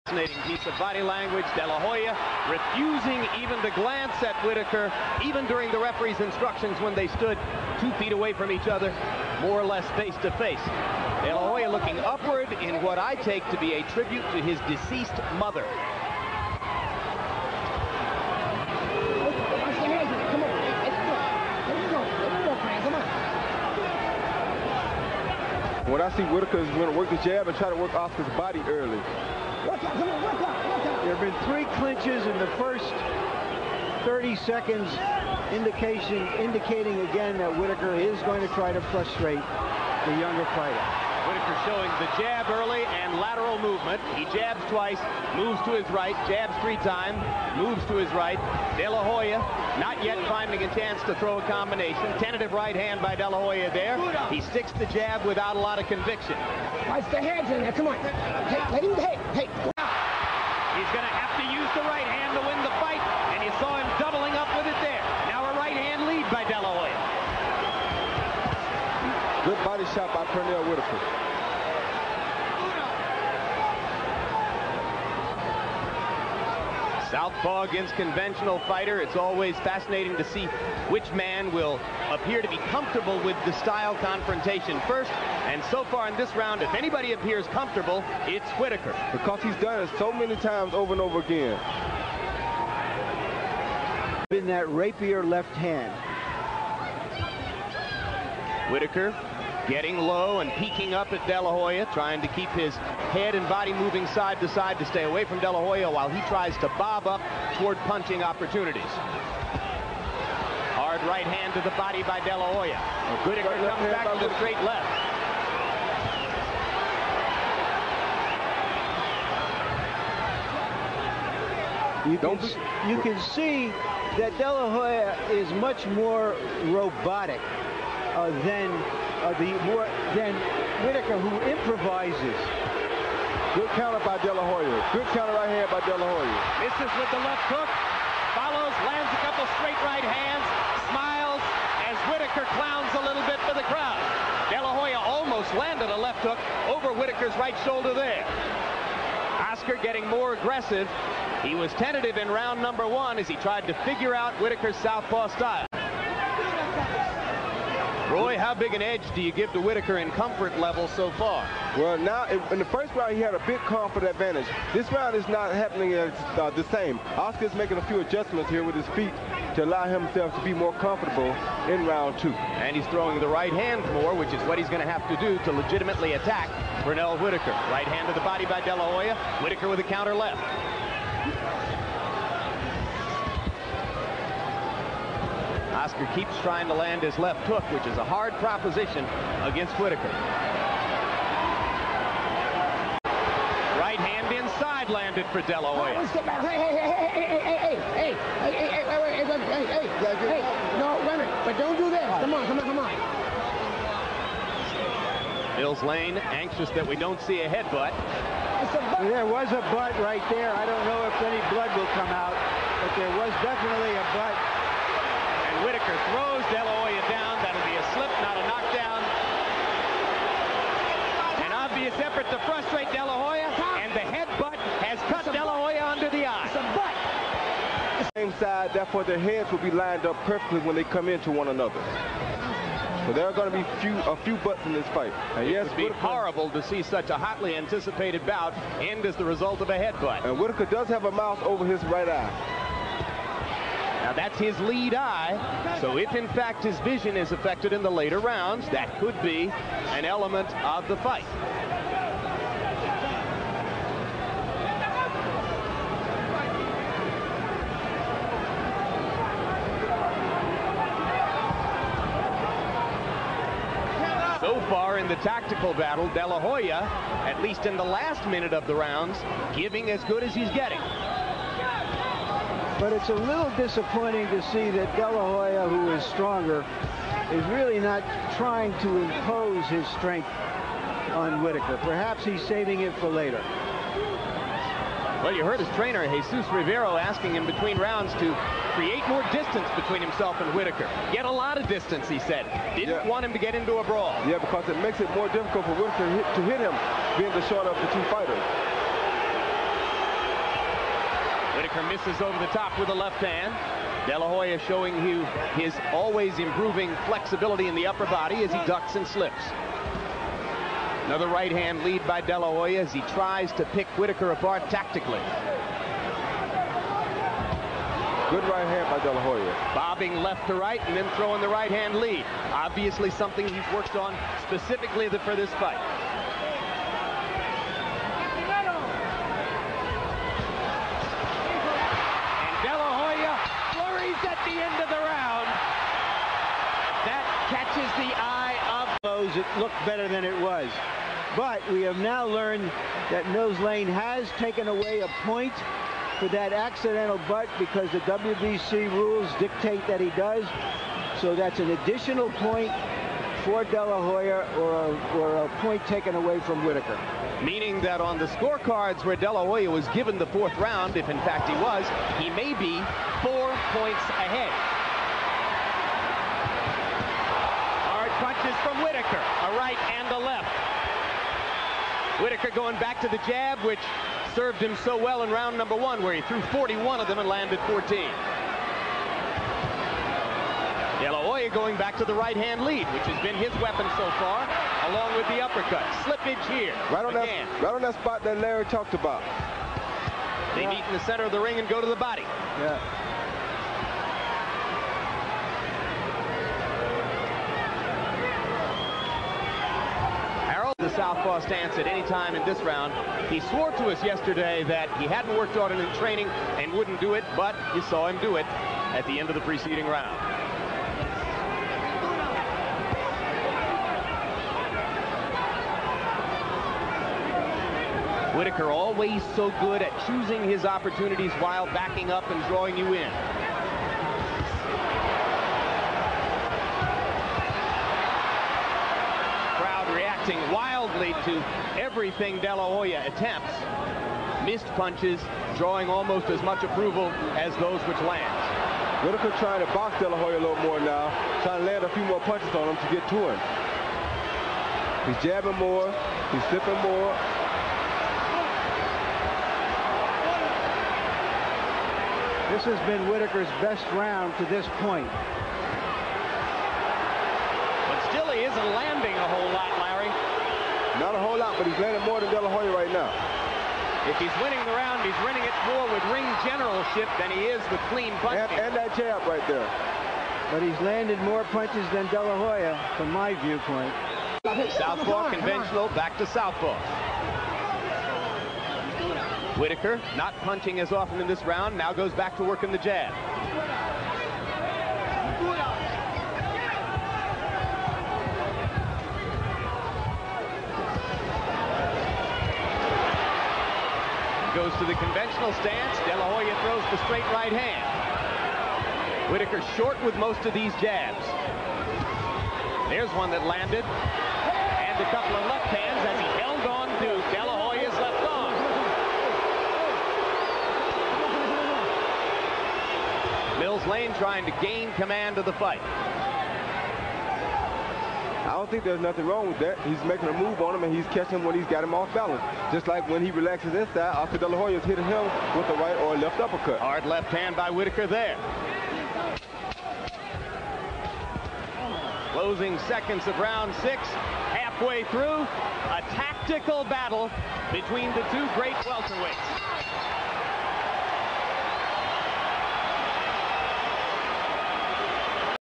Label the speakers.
Speaker 1: Fascinating piece of body language. De La Hoya refusing even to glance at Whitaker, even during the referee's instructions when they stood 2 feet away from each other, more or less face to face. De La Hoya looking upward in what I take to be a tribute to his deceased mother.
Speaker 2: What I see Whitaker is going to work the jab and try to work Oscar's body early.
Speaker 3: There have been 3 clinches in the first 30 seconds, indicating again that Whitaker is going to try to frustrate the younger fighter.
Speaker 1: Whitaker showing the jab early and lateral movement. He jabs twice, moves to his right, jabs 3 times, moves to his right. De La Hoya not yet finding a chance to throw a combination. Tentative right hand by De La Hoya there. He sticks the jab without a lot of conviction.
Speaker 4: Watch the hands in there. Come on. Hey, let him, hey.
Speaker 1: He's going to have to use the right hand to win the fight, and you saw him doubling up with it there. Now a right hand lead by De La Hoya.
Speaker 2: Good body shot by Pernell Whitaker.
Speaker 1: Southpaw against conventional fighter. It's always fascinating to see which man will appear to be comfortable with the style confrontation first. And so far in this round, if anybody appears comfortable, it's Whitaker.
Speaker 2: Because he's done it so many times over and over again.
Speaker 3: In that rapier left hand.
Speaker 1: Whitaker getting low and peeking up at De La Hoya, trying to keep his head and body moving side to side to stay away from De La Hoya while he tries to bob up toward punching opportunities. Hard right hand to the body by De La Hoya. Whitaker comes back to the straight left.
Speaker 3: You can see that De La Hoya is much more robotic than Whitaker, who improvises.
Speaker 2: Good counter by De La Hoya. Good counter right hand by De La Hoya.
Speaker 1: Misses with the left hook. Follows, lands a couple straight right hands. Smiles as Whitaker clowns a little bit for the crowd. De La Hoya almost landed a left hook over Whitaker's right shoulder there. Oscar getting more aggressive. He was tentative in round number 1 as he tried to figure out Whitaker's southpaw style. Roy, how big an edge do you give to Whitaker in comfort level so far?
Speaker 2: Well, now, in the first round, he had a big comfort advantage. This round is not happening as the same. Oscar's making a few adjustments here with his feet to allow himself to be more comfortable in round 2.
Speaker 1: And he's throwing the right hand more, which is what he's going to have to do to legitimately attack Pernell Whitaker. Right hand to the body by De La Hoya. Whitaker with a counter left. Oscar keeps trying to land his left hook, which is a hard proposition against Whitaker. Right hand inside landed for De La Hoya.
Speaker 4: Hey, no, wait a minute, but don't do this. Come on.
Speaker 1: Mills Lane anxious that we don't see a headbutt.
Speaker 3: There was a butt right there. I don't know if any blood will come out, but there was definitely a butt.
Speaker 1: And Whitaker throws De La Hoya down. That'll be a slip, not a knockdown. An obvious effort to frustrate De La Hoya, and the headbutt has cut De La Hoya under the eye.
Speaker 4: It's a butt.
Speaker 2: Same side, therefore their heads will be lined up perfectly when they come into one another. So there are going to be a few butts in this fight. And
Speaker 1: yes, it would be horrible to see such a hotly anticipated bout end as the result of a headbutt.
Speaker 2: And Whitaker does have a mouse over his right eye.
Speaker 1: Now that's his lead eye, so if in fact his vision is affected in the later rounds, that could be an element of the fight. So far in the tactical battle, De La Hoya, at least in the last minute of the rounds, giving as good as he's getting.
Speaker 3: But it's a little disappointing to see that De La Hoya, who is stronger, is really not trying to impose his strength on Whitaker. Perhaps he's saving it for later.
Speaker 1: Well, you heard his trainer, Jesus Rivero, asking him between rounds to create more distance between himself and Whitaker. Get a lot of distance, he said. Didn't want him to get into a brawl.
Speaker 2: Yeah, because it makes it more difficult for Whitaker to hit him, being the shorter of the two fighters.
Speaker 1: Whitaker misses over the top with the left hand. De La Hoya showing you his always improving flexibility in the upper body as he ducks and slips. Another right hand lead by De La Hoya as he tries to pick Whitaker apart tactically.
Speaker 2: Good right hand by De La Hoya.
Speaker 1: Bobbing left to right and then throwing the right hand lead. Obviously something he's worked on specifically for this fight. At the end of the round, that catches the eye of
Speaker 3: those. It looked better than it was, but we have now learned that Mills Lane has taken away a point for that accidental butt because the WBC rules dictate that he does. So that's an additional point for De La Hoya, or a point taken away from Whitaker.
Speaker 1: Meaning that on the scorecards where De La Hoya was given the 4th round, if in fact he was, he may be 4 points ahead. Hard punches from Whitaker, a right and a left. Whitaker going back to the jab, which served him so well in round number 1, where he threw 41 of them and landed 14. De La Hoya going back to the right-hand lead, which has been his weapon so far, along with the uppercut. Slippage here.
Speaker 2: Right on that spot that Larry talked about.
Speaker 1: They meet in the center of the ring and go to the body.
Speaker 3: Yeah.
Speaker 1: Harold, the southpaw stance at any time in this round. He swore to us yesterday that he hadn't worked on it in training and wouldn't do it, but you saw him do it at the end of the preceding round. Whitaker always so good at choosing his opportunities while backing up and drawing you in. Crowd reacting wildly to everything De La Hoya attempts. Missed punches, drawing almost as much approval as those which land.
Speaker 2: Whitaker trying to box De La Hoya a little more now, trying to land a few more punches on him to get to him. He's jabbing more, he's slipping more.
Speaker 3: This has been Whitaker's best round to this point.
Speaker 1: But still he isn't landing a whole lot, Larry.
Speaker 2: Not a whole lot, but he's landing more than De La Hoya right now.
Speaker 1: If he's winning the round, he's winning it more with ring generalship than he is with clean punching.
Speaker 2: And that jab right there.
Speaker 3: But he's landed more punches than De La Hoya, from my viewpoint.
Speaker 1: Southpaw conventional, back to southpaw. Whitaker not punching as often in this round, now goes back to working the jab. Goes to the conventional stance. De La Hoya throws the straight right hand. Whitaker short with most of these jabs. There's one that landed. And a couple of left hands as he held on to De La Hoya's left arm. Mills Lane trying to gain command of the fight.
Speaker 2: I don't think there's nothing wrong with that. He's making a move on him, and he's catching him when he's got him off balance. Just like when he relaxes inside, Oscar De La Hoya's hitting him with the right or left uppercut.
Speaker 1: Hard left hand by Whitaker there. Closing seconds of round 6. Halfway through, a tactical battle between the two great welterweights.